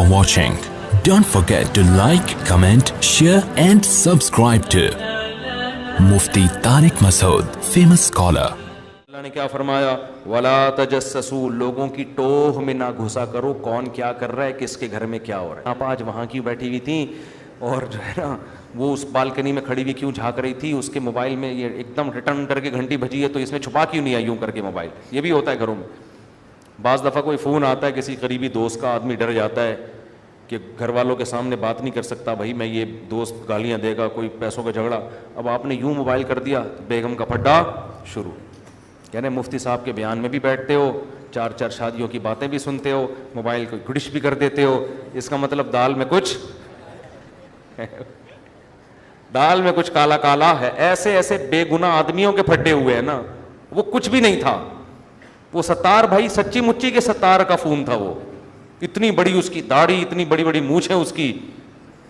for watching. Don't forget to like, comment, share and subscribe to Mufti Tariq Masood, famous scholar. اللہ نے کیا فرمایا؟ وَلَا تَجَسَّسُوا، لوگوں کی ٹوہ میں نہ گھسا کرو کون کیا کر رہا ہے، کس کے گھر میں کیا ہو رہا ہے. آپ آج وہاں کیوں بیٹھی ہوئی تھیں اور جو ہے نا وہ اس بالکنی میں کھڑی ہوئی کیوں جھانک رہی تھی، اس کے موبائل میں یہ ایک دم ریٹرن کر کے گھنٹی بجی ہے تو اس میں چھپا کیوں نہیں آئی یوں کر کے موبائل. یہ بھی ہوتا ہے گھروں میں. بعض دفعہ کوئی فون آتا ہے کسی قریبی دوست کا، آدمی ڈر جاتا ہے کہ گھر والوں کے سامنے بات نہیں کر سکتا، بھائی میں یہ دوست گالیاں دے گا، کوئی پیسوں کا جھگڑا. اب آپ نے یوں موبائل کر دیا بیگم کا پھڈا شروع. یعنی مفتی صاحب کے بیان میں بھی بیٹھتے ہو، چار چار شادیوں کی باتیں بھی سنتے ہو، موبائل کو گڑش بھی کر دیتے ہو. اس کا مطلب دال میں کچھ کالا کالا ہے. ایسے ایسے بے گناہ آدمیوں کے پھڈے ہوئے ہیں نا، وہ کچھ بھی نہیں تھا. وہ ستار بھائی سچی مچی کے ستار کا فون تھا. وہ اتنی بڑی اس کی داڑھی، اتنی بڑی بڑی مونچھیں اس کی،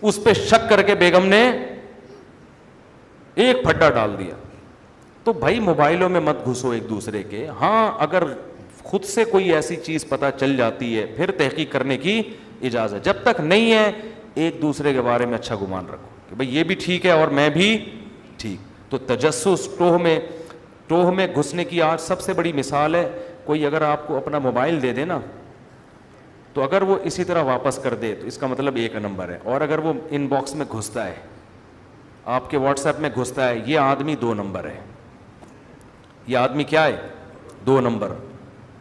اس پہ شک کر کے بیگم نے ایک پھڈا ڈال دیا. تو بھائی موبائلوں میں مت گھسو ایک دوسرے کے. ہاں اگر خود سے کوئی ایسی چیز پتہ چل جاتی ہے پھر تحقیق کرنے کی اجازت. جب تک نہیں ہے ایک دوسرے کے بارے میں اچھا گمان رکھو کہ بھئی یہ بھی ٹھیک ہے اور میں بھی ٹھیک. تو تجسس، ٹوہ میں گھسنے کی آج سب سے بڑی مثال ہے. کوئی اگر آپ کو اپنا موبائل دے دے نا تو اگر وہ اسی طرح واپس کر دے تو اس کا مطلب ایک نمبر ہے. اور اگر وہ ان باکس میں گھستا ہے، آپ کے واٹس ایپ میں گھستا ہے، یہ آدمی 2 نمبر ہے. یہ آدمی کیا ہے؟ 2 نمبر.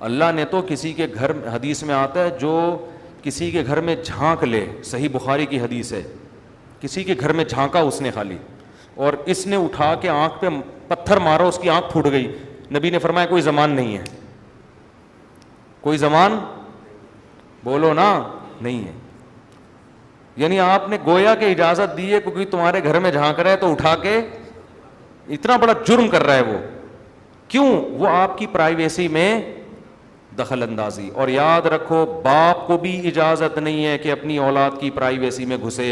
اللہ نے تو کسی کے گھر، حدیث میں آتا ہے جو کسی کے گھر میں جھانک لے، صحیح بخاری کی حدیث ہے، کسی کے گھر میں جھانکا اس نے خالی اور اس نے اٹھا کے آنکھ پہ پتھر مارا، اس کی آنکھ پھوٹ گئی. نبی نے فرمایا کوئی زمان نہیں ہے. کوئی زمان بولو نا نہیں ہے. یعنی آپ نے گویا کہ اجازت دی ہے کیونکہ تمہارے گھر میں جھانک رہا ہے تو اٹھا کے، اتنا بڑا جرم کر رہا ہے وہ. کیوں؟ وہ آپ کی پرائیویسی میں دخل اندازی. اور یاد رکھو باپ کو بھی اجازت نہیں ہے کہ اپنی اولاد کی پرائیویسی میں گھسے.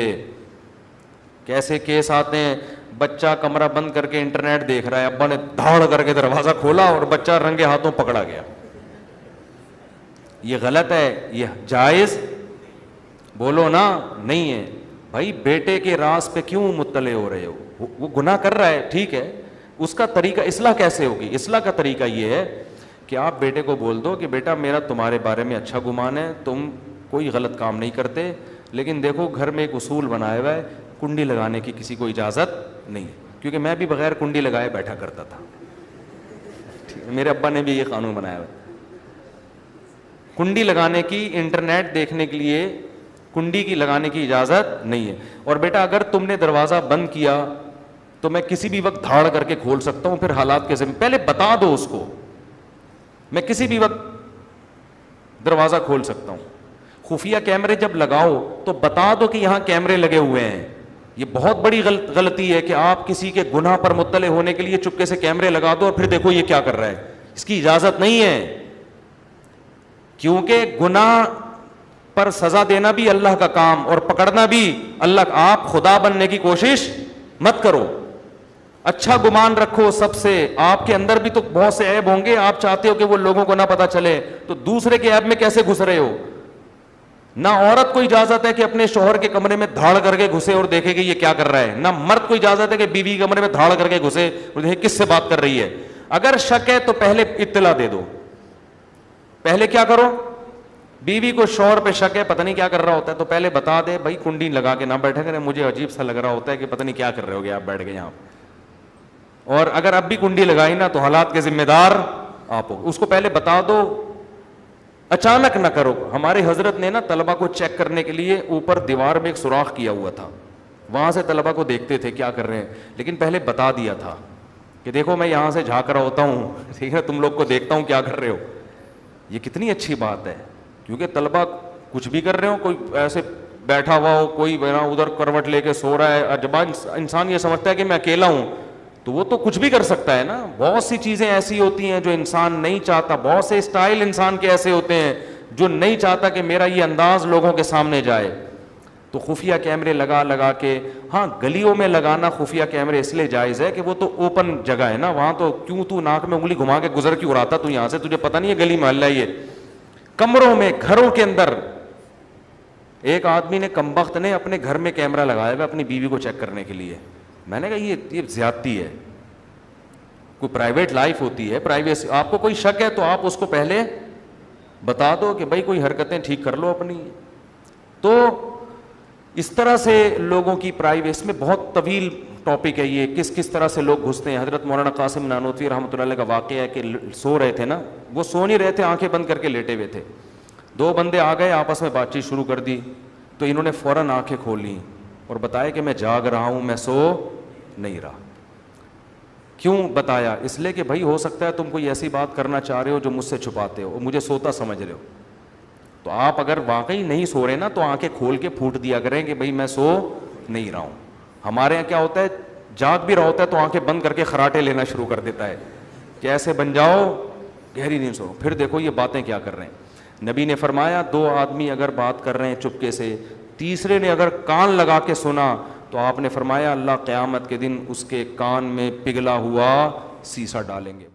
کیسے کیس آتے ہیں، بچہ کمرہ بند کر کے انٹرنیٹ دیکھ رہا ہے، ابا نے دھاڑ کر کے دروازہ کھولا اور بچہ رنگے ہاتھوں پکڑا گیا. یہ غلط ہے، یہ جائز بولو نا نہیں ہے. بھائی بیٹے کے راز پہ کیوں مطلع ہو رہے ہو؟ وہ گناہ کر رہا ہے، ٹھیک ہے، اس کا طریقہ اصلاح کیسے ہوگی؟ اصلاح کا طریقہ یہ ہے کہ آپ بیٹے کو بول دو کہ بیٹا میرا تمہارے بارے میں اچھا گمان ہے، تم کوئی غلط کام نہیں کرتے، لیکن دیکھو گھر میں ایک اصول بنایا ہوا ہے، کنڈی لگانے کی کسی کو اجازت نہیں. کیونکہ میں بھی بغیر کنڈی لگائے بیٹھا کرتا تھا. میرے ابا نے بھی یہ قانون بنایا ہوا ہے، کنڈی لگانے کی، انٹرنیٹ دیکھنے کے لیے کنڈی کی لگانے کی اجازت نہیں ہے. اور بیٹا اگر تم نے دروازہ بند کیا تو میں کسی بھی وقت دھاڑ کر کے کھول سکتا ہوں، پھر حالات کے ذمہ پہلے بتا دو اس کو، میں کسی بھی وقت دروازہ کھول سکتا ہوں. خفیہ کیمرے جب لگاؤ تو بتا دو کہ یہاں کیمرے لگے ہوئے ہیں. یہ بہت بڑی غلطی ہے کہ آپ کسی کے گناہ پر مطلع ہونے کے لیے چپکے سے کیمرے لگا دو اور پھر دیکھو یہ کیا کر رہا ہے. اس کی اجازت نہیں ہے، کیونکہ گناہ پر سزا دینا بھی اللہ کا کام اور پکڑنا بھی اللہ کا. آپ خدا بننے کی کوشش مت کرو، اچھا گمان رکھو سب سے. آپ کے اندر بھی تو بہت سے عیب ہوں گے، آپ چاہتے ہو کہ وہ لوگوں کو نہ پتہ چلے، تو دوسرے کے عیب میں کیسے گھس رہے ہو؟ نہ عورت کو اجازت ہے کہ اپنے شوہر کے کمرے میں دھاڑ کر کے گھسے اور دیکھے کہ یہ کیا کر رہا ہے، نہ مرد کو اجازت ہے کہ بیوی کے کمرے میں دھاڑ کر کے گھسے اور دیکھے کس سے بات کر رہی ہے. اگر شک ہے تو پہلے اطلاع دے دو. پہلے کیا کرو، بیوی کو شوہر پہ شک ہے پتہ نہیں کیا کر رہا ہوتا ہے تو پہلے بتا دے بھائی کنڈی لگا کے نہ بیٹھے کریں، مجھے عجیب سا لگ رہا ہوتا ہے کہ پتہ نہیں کیا کر رہے ہوگے آپ بیٹھ کے یہاں. اور اگر اب بھی کنڈی لگائی نا تو حالات کے ذمہ دار آپ ہو. اس کو پہلے بتا دو، اچانک نہ کرو. ہمارے حضرت نے نا طلبہ کو چیک کرنے کے لیے اوپر دیوار میں ایک سوراخ کیا ہوا تھا، وہاں سے طلبہ کو دیکھتے تھے کیا کر رہے ہیں، لیکن پہلے بتا دیا تھا کہ دیکھو میں یہاں سے جھانک رہا ہوتا ہوں، ٹھیک ہے، تم لوگ کو دیکھتا ہوں کیا کر رہے ہو. یہ کتنی اچھی بات ہے، کیونکہ طلبہ کچھ بھی کر رہے ہو، کوئی ایسے بیٹھا ہوا ہو، کوئی ادھر کروٹ لے کے سو رہا ہے، جب انسان یہ سمجھتا ہے کہ میں اکیلا ہوں تو وہ تو کچھ بھی کر سکتا ہے نا. بہت سی چیزیں ایسی ہوتی ہیں جو انسان نہیں چاہتا، بہت سے اسٹائل انسان کے ایسے ہوتے ہیں جو نہیں چاہتا کہ میرا یہ انداز لوگوں کے سامنے جائے. تو خفیہ کیمرے لگا کے، ہاں گلیوں میں لگانا خفیہ کیمرے اس لیے جائز ہے کہ وہ تو اوپن جگہ ہے نا، وہاں تو کیوں تو ناک میں انگلی گھما کے گزر کیوں رہا تھا تو یہاں سے، تجھے پتہ نہیں ہے گلی محلہ یہ. کمروں میں، گھروں کے اندر ایک آدمی نے کمبخت نے اپنے گھر میں کیمرہ لگایا ہوا اپنی بیوی کو چیک کرنے کے لیے. میں نے کہا یہ زیادتی ہے. کوئی پرائیویٹ لائف ہوتی ہے, پرائیویسی. آپ کو کوئی شک ہے تو آپ اس کو پہلے بتا دو کہ بھائی کوئی حرکتیں ٹھیک کر لو اپنی. تو اس طرح سے لوگوں کی پرائیویسی میں بہت طویل ٹاپک ہے یہ, کس طرح سے لوگ گھستے ہیں. حضرت مولانا قاسم نانوتوی رحمۃ اللہ علیہ کا واقعہ ہے کہ سو رہے تھے نا, وہ سو نہیں رہے تھے, آنکھیں بند کر کے لیٹے ہوئے تھے. 2 بندے آ گئے, آپس میں بات چیت شروع کر دی, تو انہوں نے فوراً آنکھیں کھول لیں اور بتایا کہ میں جاگ رہا ہوں, میں سو نہیں رہا. کیوں بتایا؟ اس لیے کہ بھائی ہو سکتا ہے تم کوئی ایسی بات کرنا چاہ رہے ہو جو مجھ سے چھپاتے ہو, مجھے سوتا سمجھ رہے ہو. تو آپ اگر واقعی نہیں سو رہے نا تو آنکھیں کھول کے پھوٹ دیا کریں کہ بھائی میں سو نہیں رہا ہوں. ہمارے یہاں کیا ہوتا ہے, جاگ بھی رہا ہوتا ہے تو آنکھیں بند کر کے خراٹے لینا شروع کر دیتا ہے کہ ایسے بن جاؤ گہری نیند سو. پھر دیکھو یہ باتیں کیا کر رہے ہیں. نبی نے فرمایا 2 آدمی اگر بات کر رہے ہیں چپکے سے, تیسرے نے اگر کان لگا کے سنا تو آپ نے فرمایا اللہ قیامت کے دن اس کے کان میں پگھلا ہوا سیسا ڈالیں گے.